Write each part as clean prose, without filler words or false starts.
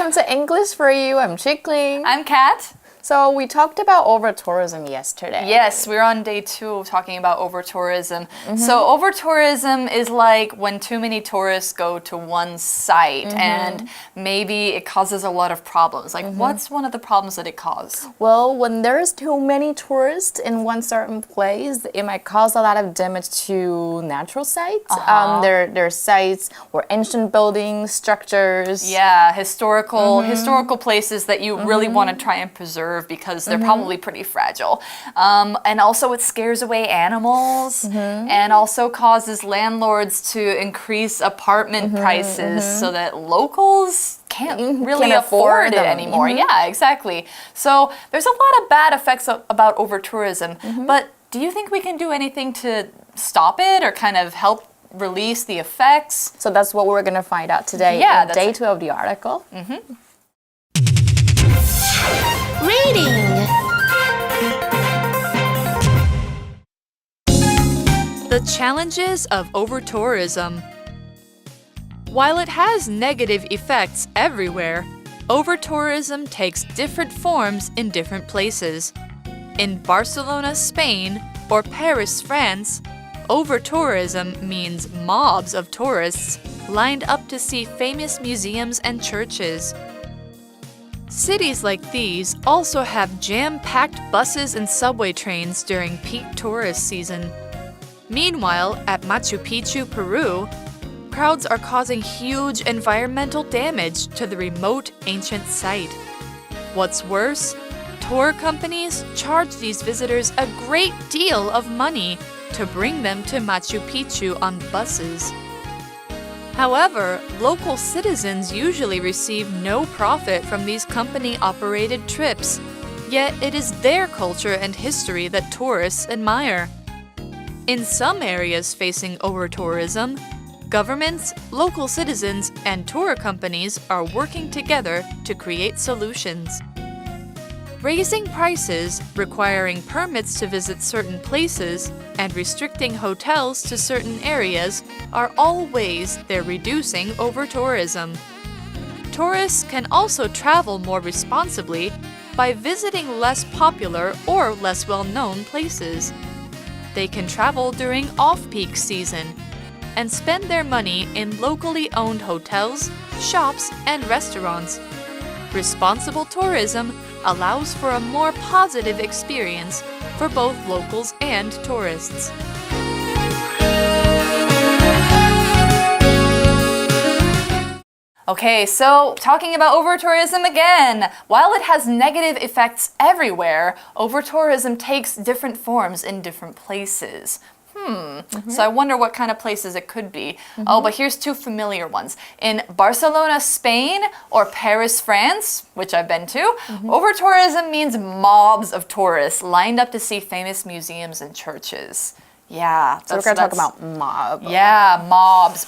Welcome to English for You. I'm Chickling. I'm Kat. So we talked about over-tourism yesterday. Yes, we're on day 2 of talking about over-tourism. So over-tourism is like when too many tourists go to one site and maybe it causes a lot of problems. Like what's one of the problems that it causes? Well, when there's too many tourists in one certain place, it might cause a lot of damage to natural sites. There are sites or ancient buildings, structures. Yeah, historical places that you really want to try and preserve because they're probably pretty fragile. And also it scares away animals and also causes landlords to increase apartment prices so that locals can't really afford it anymore. Yeah, exactly. So there's a lot of bad effects about over-tourism. But do you think we can do anything to stop it or kind of help release the effects? So that's what we're going to find out today in day 2 of the article. Reading. The challenges of over-tourism. While it has negative effects everywhere, over-tourism takes different forms in different places. In Barcelona, Spain, or Paris, France, over-tourism means mobs of tourists lined up to see famous museums and churches. Cities like these also have jam-packed buses and subway trains during peak tourist season. Meanwhile, at Machu Picchu, Peru, crowds are causing huge environmental damage to the remote ancient site. What's worse, tour companies charge these visitors a great deal of money to bring them to Machu Picchu on buses. However, local citizens usually receive no profit from these company-operated trips, yet it is their culture and history that tourists admire. In some areas facing over-tourism, governments, local citizens, and tour companies are working together to create solutions. Raising prices, requiring permits to visit certain places, and restricting hotels to certain areas are all ways they're reducing over-tourism. Tourists can also travel more responsibly by visiting less popular or less well-known places. They can travel during off-peak season and spend their money in locally owned hotels, shops, and restaurants. Responsible tourism allows for a more positive experience for both locals and tourists. Okay, so talking about over-tourism again. While it has negative effects everywhere, over-tourism takes different forms in different places. So I wonder what kind of places it could be. Oh, but here's 2 familiar ones. In Barcelona, Spain, or Paris, France, which I've been to, over-tourism means mobs of tourists lined up to see famous museums and churches. Yeah. So we're going to talk about mob. Yeah, mobs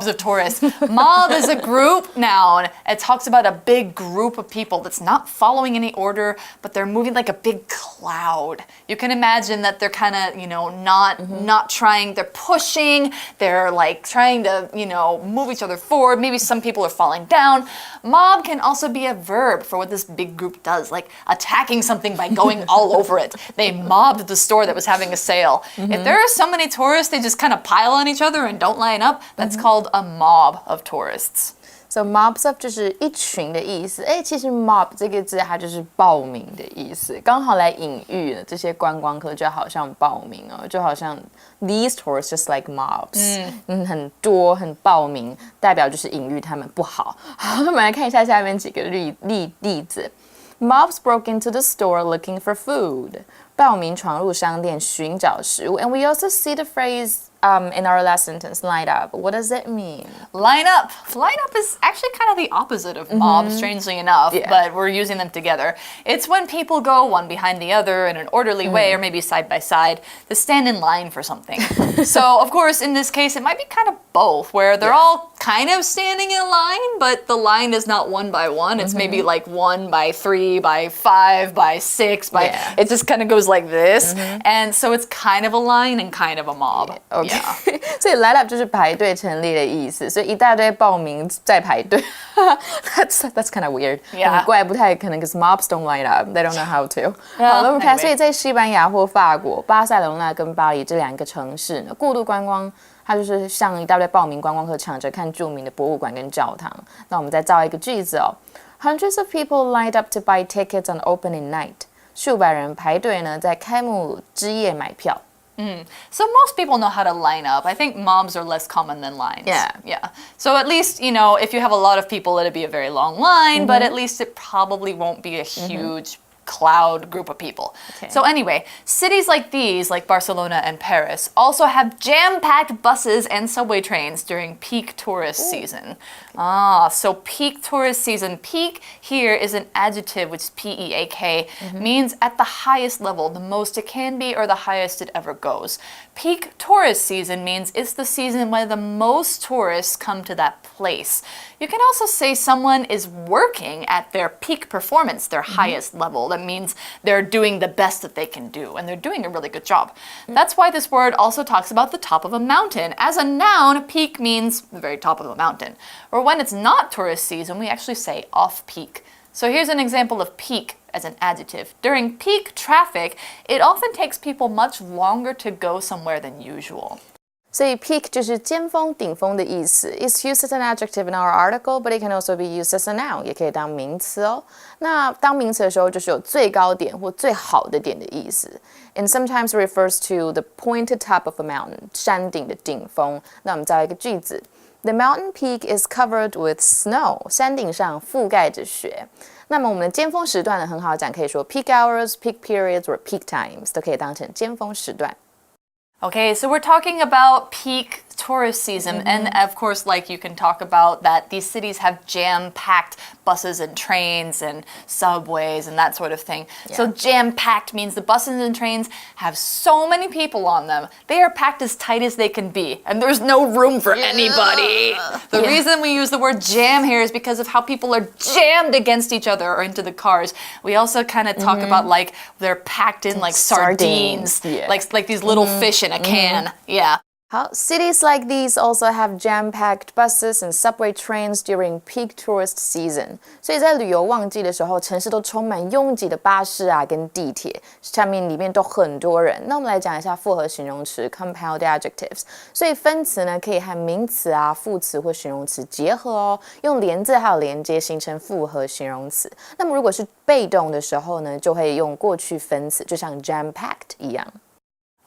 of tourists. Mob is a group noun. It talks about a big group of people that's not following any order, but they're moving like a big cloud. You can imagine that they're kind of, not trying, they're pushing, they're like trying to, move each other forward. Maybe some people are falling down. Mob can also be a verb for what this big group does, like attacking something by going all over it. They mobbed the store that was having a sale. If there are so many tourists, they just kind of pile on each other and don't line up. That's called a mob of tourists. So mobs of 就是一群的意思。其实 mob 这个字它就是报名的意思，刚好来隐喻了这些观光客就好像报名哦，就好像 these tourists just like mobs，很多很报名，代表就是隐喻他们不好。好，我们来看一下下面几个例子。Mobs broke into the store looking for food. 暴民闯入商店寻找食物。And we also see the phrase in our last sentence, line up. What does it mean? Line up. Line up is actually kind of the opposite of mob, strangely enough, but we're using them together. It's when people go one behind the other in an orderly way, or maybe side by side, to stand in line for something. So, of course, in this case, it might be kind of both, where they're all kind of standing in line, but the line is not 1 by 1. It's maybe like 1 by 3 by 5 by 6 by. Yeah. It just kind of goes like this, and so it's kind of a line and kind of a mob. OK， Yeah. 所以 line up 就是排队成立的意思，所以一大堆报名在排队。that's kind of weird， Yeah. 很怪，不太可能 ，cause mobs don't line up, they don't know how to。 Yeah, 好了，我们看， anyway. 所以在西班牙或法国，巴塞隆纳跟巴黎这2个城市呢，过度观光。它就是像一大堆报名观光客抢着看著名的博物馆跟教堂。那我们再造一个句子哦 ，Hundreds of people lined up to buy tickets on opening night。数百人排队呢，在开幕之夜买票。So most people know how to line up. I think mobs are less common than lines. Yeah. So at least, if you have a lot of people, it'd be a very long line, but at least it probably won't be a huge cloud group of people. Okay. So anyway, cities like these, like Barcelona and Paris, also have jam-packed buses and subway trains during peak tourist season. So peak tourist season. Peak here is an adjective, which is P-E-A-K, means at the highest level, the most it can be or the highest it ever goes. Peak tourist season means it's the season when the most tourists come to that place. You can also say someone is working at their peak performance, their highest level. That means they're doing the best that they can do, and they're doing a really good job. That's why this word also talks about the top of a mountain. As a noun, peak means the very top of a mountain. Or when it's not tourist season, we actually say off-peak. So here's an example of peak as an adjective. During peak traffic, it often takes people much longer to go somewhere than usual. 所以 peak 就是尖峰、顶峰的意思。It's used as an adjective in our article, but it can also be used as a noun， 也可以当名词哦。那当名词的时候，就是有最高点或最好的点的意思。And sometimes refers to the pointed top of a mountain， 山顶的顶峰。那我们造一个句子 ：The mountain peak is covered with snow， 山顶上覆盖着雪。那么我们的尖峰时段呢，很好讲，可以说 peak hours、peak periods or peak times， 都可以当成尖峰时段。Okay, so we're talking about peak tourist season, and of course, like you can talk about that these cities have jam-packed buses and trains and subways and that sort of thing. Yeah. So jam-packed means the buses and trains have so many people on them. They are packed as tight as they can be, and there's no room for anybody. The reason we use the word jam here is because of how people are jammed against each other or into the cars. We also kind of talk about like they're packed in like sardines, Yeah. like these little fish in a can. Yeah. 好 cities like these also have jam-packed buses and subway trains during peak tourist season. 所以在旅游旺季的时候，城市都充满拥挤的巴士啊，跟地铁，下面里面都很多人。那我们来讲一下复合形容词 compound adjectives。所以分词呢，可以和名词啊、副词或形容词结合哦，用连字还有连接形成复合形容词。那么如果是被动的时候呢，就会用过去分词，就像 jam-packed 一样。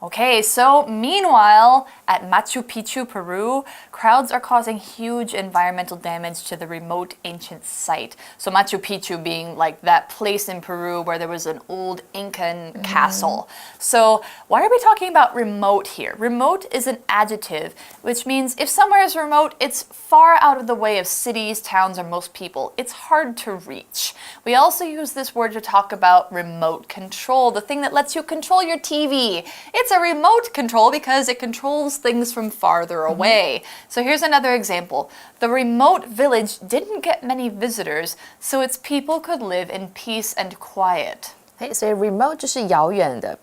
Okay, so meanwhile, at Machu Picchu, Peru, crowds are causing huge environmental damage to the remote ancient site. So Machu Picchu being like that place in Peru where there was an old Incan castle. So why are we talking about remote here? Remote is an adjective, which means if somewhere is remote, it's far out of the way of cities, towns, or most people. It's hard to reach. We also use this word to talk about remote control, the thing that lets you control your TV. It's a remote control because it controls things from farther away. So here's another example. The remote village didn't get many visitors, so its people could live in peace and quiet. 所以 remote 就是遥远的、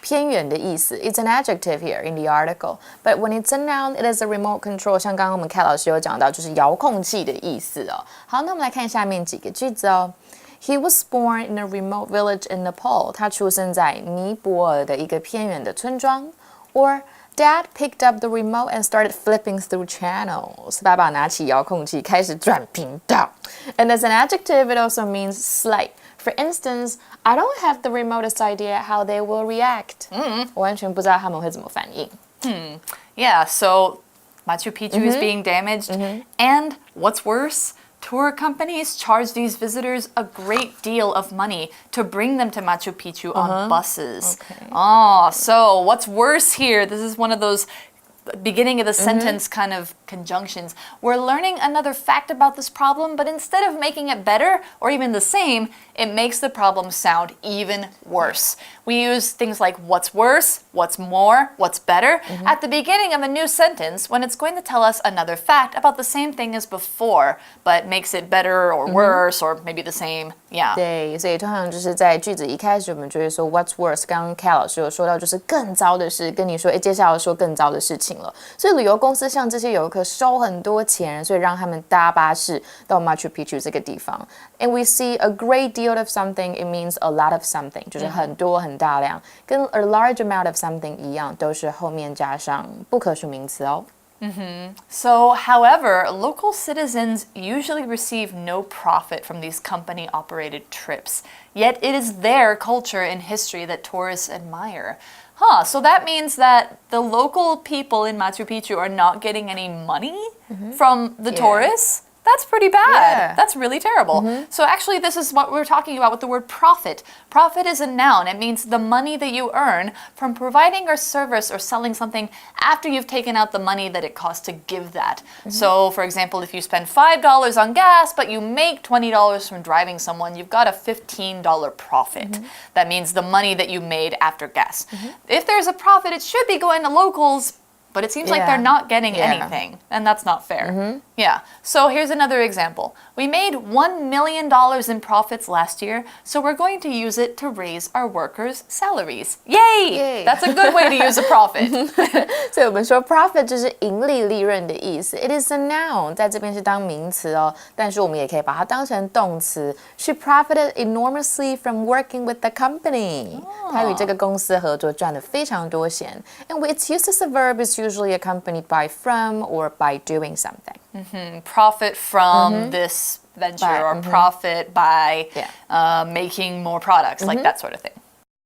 偏远的意思。It's an adjective here in the article, but when it's a noun, it is a remote control. 像刚刚我们 Kat 老师有讲到，就是遥控器的意思哦。好，那我们来看下面几个句子哦。He was born in a remote village in Nepal. 他出生在尼泊尔的一个偏远的村庄。Or Dad picked up the remote and started flipping through channels. 爸爸拿起遥控器开始转频道。And as an adjective, it also means slight. For instance, I don't have the remotest idea how they will react. 我完全不知道他们会怎么反应。Yeah, so Machu Picchu is being damaged. And what's worse? Tour companies charge these visitors a great deal of money to bring them to Machu Picchu on buses. Okay. Oh, so what's worse here? This is one of those beginning of the sentence kind of conjunctions. We're learning another fact about this problem, but instead of making it better or even the same, it makes the problem sound even worse. We use things like what's worse, what's more, what's better at the beginning of a new sentence when it's going to tell us another fact about the same thing as before, but makes it better or worse or maybe the same. Yeah. 对，所以通常就是在句子一开始，我们就会说 What's worse？ 刚刚 Kat 老师有说到，就是更糟的事，跟你说，接下来要说更糟的事情了。所以旅游公司像这些游客收很多钱，所以让他们搭巴士到 Machu Picchu 这个地方。And we see a great deal of something, it means a lot of something， 就是很多很大量，跟 a large amount of something 一样，都是后面加上不可数名词哦。So, however, local citizens usually receive no profit from these company-operated trips, yet it is their culture and history that tourists admire. So that means that the local people in Machu Picchu are not getting any money from the tourists? That's pretty bad. Yeah. That's really terrible. So actually, this is what we're talking about with the word profit. Profit is a noun. It means the money that you earn from providing a service or selling something after you've taken out the money that it costs to give that. So, for example, if you spend $5 on gas, but you make $20 from driving someone, you've got a $15 profit. That means the money that you made after gas. If there's a profit, it should be going to locals, but it seems like they're not getting anything, and that's not fair. Yeah. So here's another example. We made $1 million in profits last year, so we're going to use it to raise our workers' salaries. Yay! That's a good way to use a profit. 所以我们说 profit 就是盈利、利润的意思。It is a noun， 在这边是当名词哦，但是我们也可以把它当成动词。She profited enormously from working with the company. 她与这个公司合作赚了非常多钱。And its use as a verb is usually accompanied by from or by doing something. Profit from this venture or profit by making more products, like that sort of thing.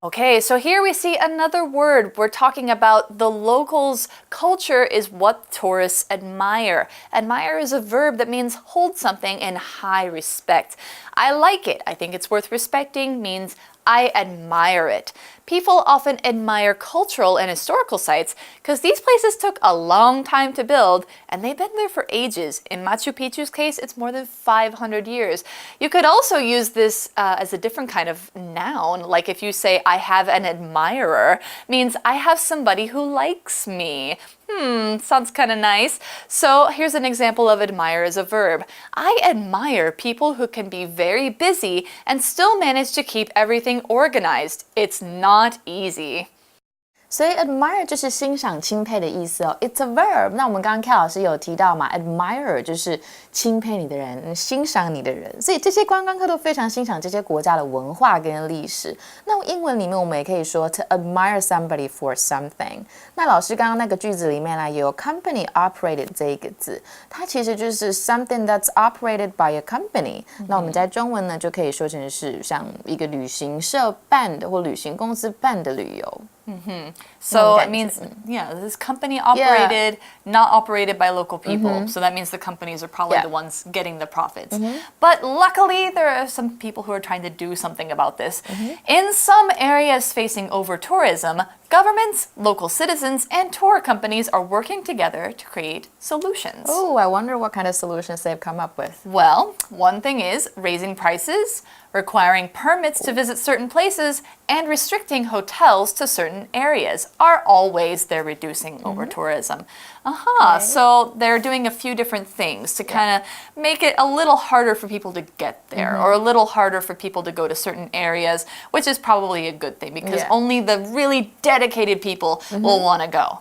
Okay, so here we see another word. We're talking about the locals' culture is what tourists admire. Admire is a verb that means hold something in high respect. I like it. I think it's worth respecting means I admire it. People often admire cultural and historical sites because these places took a long time to build and they've been there for ages. In Machu Picchu's case, it's more than 500 years. You could also use this as a different kind of noun, like if you say, I have an admirer, means I have somebody who likes me. Sounds kind of nice. So here's an example of admire as a verb. I admire people who can be very busy and still manage to keep everything organized. It's not easy. 所以 admire 就是欣赏、钦佩的意思哦。It's a verb。那我们刚刚 Kat 老师有提到嘛 ，admire 就是钦佩你的人、欣赏你的人。所以这些观光客都非常欣赏这些国家的文化跟历史。那英文里面我们也可以说 to admire somebody for something。那老师刚刚那个句子里面呢，也有 company operated 这一个字，它其实就是 something that's operated by a company。那我们在中文呢就可以说成是像一个旅行社办的或旅行公司办的旅游。So it means, this is company operated, not operated by local people. So that means the companies are probably the ones getting the profits. But luckily, there are some people who are trying to do something about this. In some areas facing over-tourism, governments, local citizens, and tour companies are working together to create solutions. Oh, I wonder what kind of solutions they've come up with. Well, one thing is raising prices, requiring permits to visit certain places, and restricting hotels to certain areas are all ways they're reducing over-tourism. So they're doing a few different things to kind of make it a little harder for people to get there or a little harder for people to go to certain areas, which is probably a good thing because only the really dedicated people will want to go.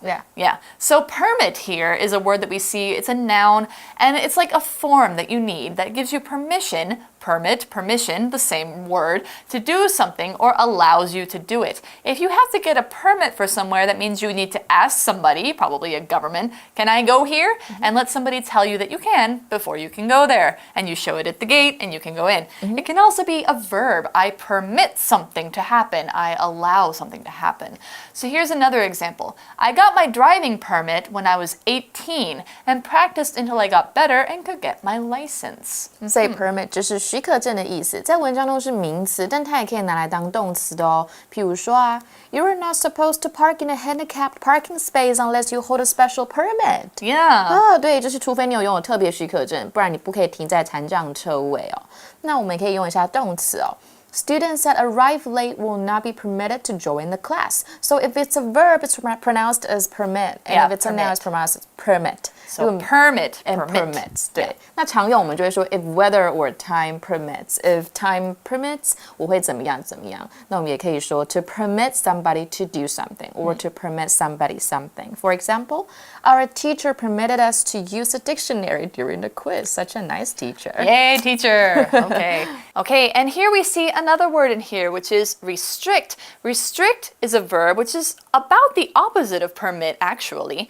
So permit here is a word that we see. It's a noun, and it's like a form that you need that gives you permission. Permit, permission, the same word, to do something or allows you to do it. If you have to get a permit for somewhere, that means you need to ask somebody, probably a government, can I go here? And let somebody tell you that you can before you can go there. And you show it at the gate and you can go in. It can also be a verb. I permit something to happen. I allow something to happen. So here's another example. I got my driving permit when I was 18 and practiced until I got better and could get my license. Say permit 就是需许可证的意思，在文章中是名词，但它也可以拿来当动词的哦。譬如说啊 ，You're not supposed to park in a handicapped parking space unless you hold a special permit. Yeah. 对，就是除非你有拥有特别许可证，不然你不可以停在残障车位哦。那我们也可以用一下动词哦。Students that arrive late will not be permitted to join the class. So if it's a verb, it's pronounced as permit. And if it's a noun, it's pronounced as permit. So permit and permits. 对，那常用我们就会说 if weather or time permits. If time permits, 我会怎么样怎么样。那我们也可以说 to permit somebody to do something or to permit somebody something. For example, our teacher permitted us to use a dictionary during the quiz. Such a nice teacher. Yay, teacher. Okay. Okay, and here we see another word in here, which is restrict. Restrict is a verb which is about the opposite of permit, actually.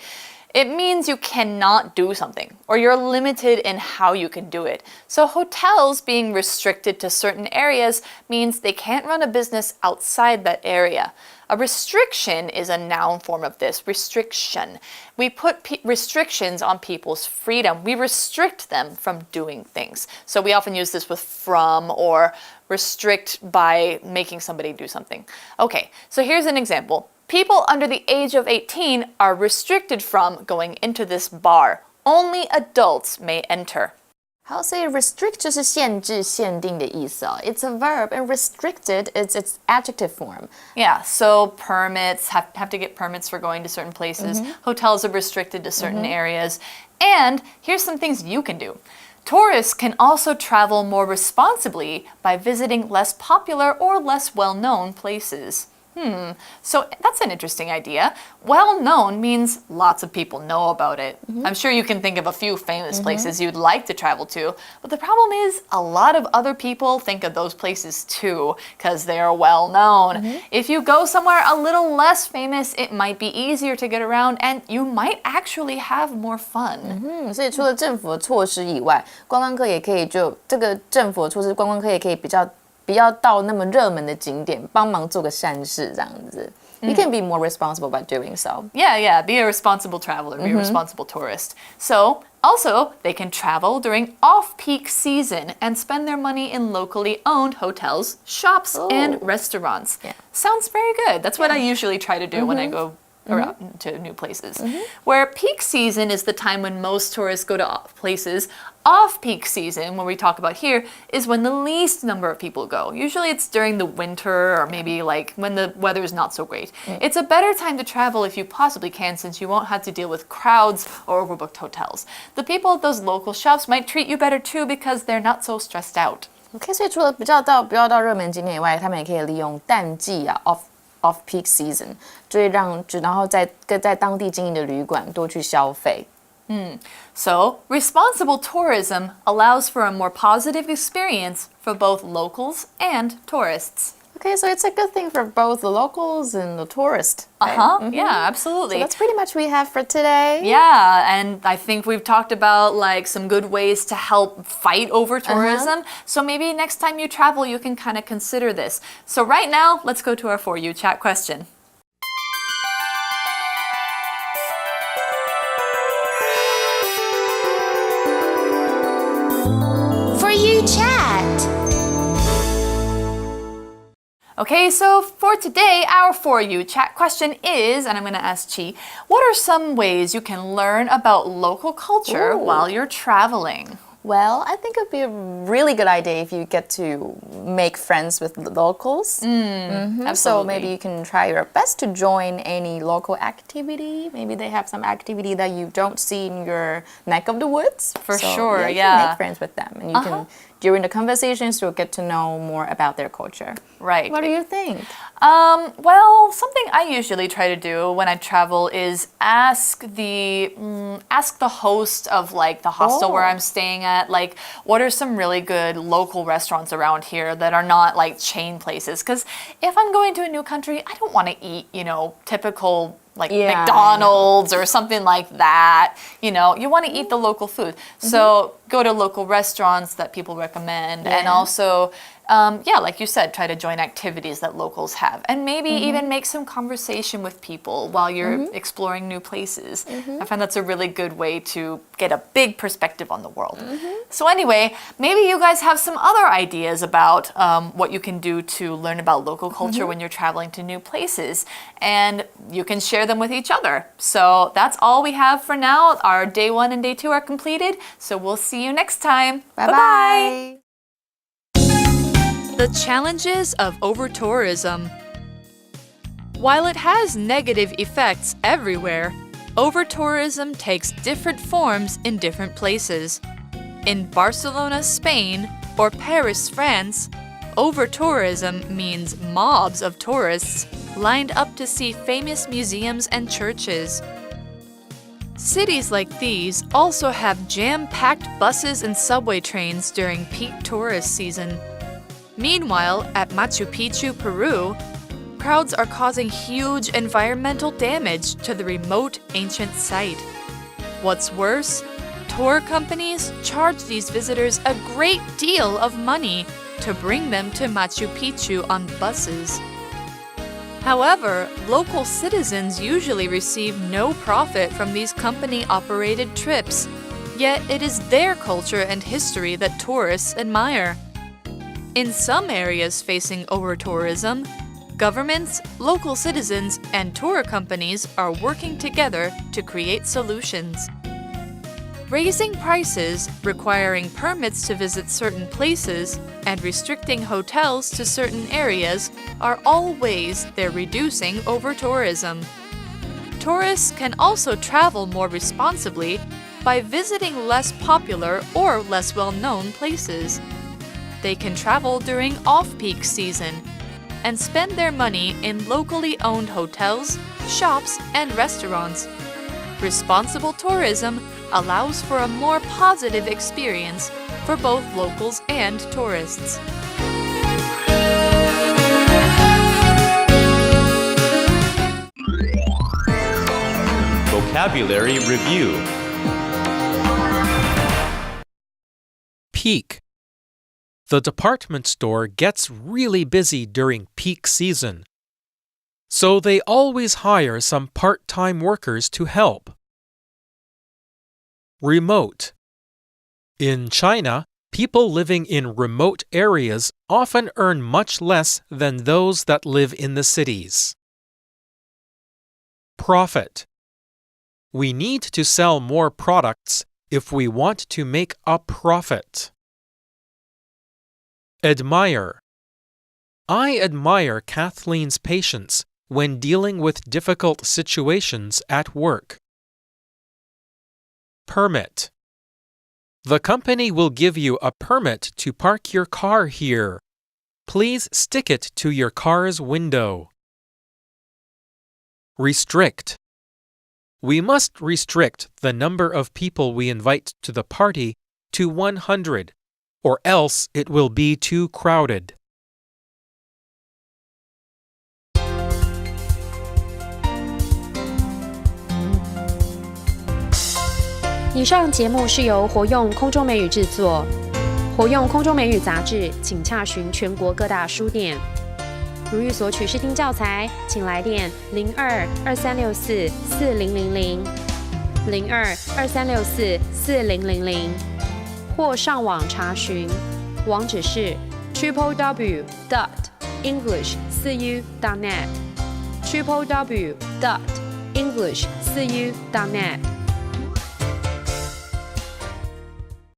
It means you cannot do something, or you're limited in how you can do it. So hotels being restricted to certain areas means they can't run a business outside that area. A restriction is a noun form of this, restriction. We put restrictions on people's freedom. We restrict them from doing things. So we often use this with from or restrict by making somebody do something. Okay, so here's an example. People under the age of 18 are restricted from going into this bar. Only adults may enter. 好，所以 restrict 就是限制、限定的意思哦。It's a verb, and restricted is its adjective form. Yeah, so permits, have to get permits for going to certain places. Hotels are restricted to certain areas. And here's some things you can do. Tourists can also travel more responsibly by visiting less popular or less well-known places. So that's an interesting idea. Well-known means lots of people know about it. I'm sure you can think of a few famous places you'd like to travel to, but the problem is a lot of other people think of those places too, because they are well-known. If you go somewhere a little less famous, it might be easier to get around and you might actually have more fun. 所以除了政府的措施以外，观光客也可以就这个政府的措施，观光客也可以不要到那么热门的景点，帮忙做个善事这样子。You can be more responsible by doing so. Yeah, be a responsible traveler, be a responsible tourist. So, also, they can travel during off-peak season and spend their money in locally owned hotels, shops, and restaurants. Yeah. Sounds very good. That's what I usually try to do when I go around to new places. Where peak season is the time when most tourists go to places, off-peak season, what we talk about here, is when the least number of people go. Usually it's during the winter or maybe like when the weather is not so great. It's a better time to travel if you possibly can, since you won't have to deal with crowds or overbooked hotels. The people at those local shops might treat you better too because they're not so stressed out. OK， 所以除了不要到热门景点以外，他们也可以利用淡季啊 off-peak season， 就会然后在当地经营的旅馆多去消费。So, responsible tourism allows for a more positive experience for both locals and tourists. Okay, so it's a good thing for both the locals and the tourists. Right? Yeah, absolutely. So that's pretty much what we have for today. Yeah, and I think we've talked about like some good ways to help fight over tourism. So maybe next time you travel, you can kind of consider this. So right now, let's go to our For You Chat question. For You Chat. Okay, so for today, our For You Chat question is, and I'm going to ask Chi, what are some ways you can learn about local culture while you're traveling? Well, I think it would be a really good idea if you get to make friends with the locals. Absolutely. So maybe you can try your best to join any local activity. Maybe they have some activity that you don't see in your neck of the woods. For So, sure, you yeah. can make friends with them, and you can, during the conversations, you'll get to know more about their culture. Right. What do you think? Well, something I usually try to do when I travel is ask the host of like the hostel where I'm staying at, like, what are some really good local restaurants around here that are not like chain places? Because if I'm going to a new country, I don't want to eat, typical like McDonald's or something like that. You want to eat the local food. So go to local restaurants that people recommend, and also yeah, like you said, try to join activities that locals have, and maybe even make some conversation with people while you're exploring new places. I find that's a really good way to get a big perspective on the world. So anyway, maybe you guys have some other ideas about what you can do to learn about local culture when you're traveling to new places, and you can share them with each other. So that's all we have for now. Our day 1 and day 2 are completed, so we'll see you next time. Bye-bye! The challenges of over-tourism. While it has negative effects everywhere, over-tourism takes different forms in different places. In Barcelona, Spain, or Paris, France, over-tourism means mobs of tourists lined up to see famous museums and churches. Cities like these also have jam-packed buses and subway trains during peak tourist season. Meanwhile, at Machu Picchu, Peru, crowds are causing huge environmental damage to the remote ancient site. What's worse, tour companies charge these visitors a great deal of money to bring them to Machu Picchu on buses. However, local citizens usually receive no profit from these company-operated trips, yet it is their culture and history that tourists admire. In some areas facing over-tourism, governments, local citizens, and tour companies are working together to create solutions. Raising prices, requiring permits to visit certain places, and restricting hotels to certain areas are all ways they're reducing over-tourism. Tourists can also travel more responsibly by visiting less popular or less well-known places. They can travel during off-peak season and spend their money in locally owned hotels, shops, and restaurants. Responsible tourism allows for a more positive experience for both locals and tourists. Vocabulary Review. Peak. The department store gets really busy during peak season, so they always hire some part-time workers to help. Remote. In China, people living in remote areas often earn much less than those that live in the cities. Profit. We need to sell more products if we want to make a profit. Admire. I admire Kathleen's patience when dealing with difficult situations at work. Permit. The company will give you a permit to park your car here. Please stick it to your car's window. Restrict. We must restrict the number of people we invite to the party to 100, or else it will be too crowded. 以上节目是由活用空中美语制作，活用空中美语杂志，请洽询全国各大书店。如欲索取试听教材，请来电02-2364-4000 02-2364-4000，或上网查询，网址是 www.english4u.net www.english4u.net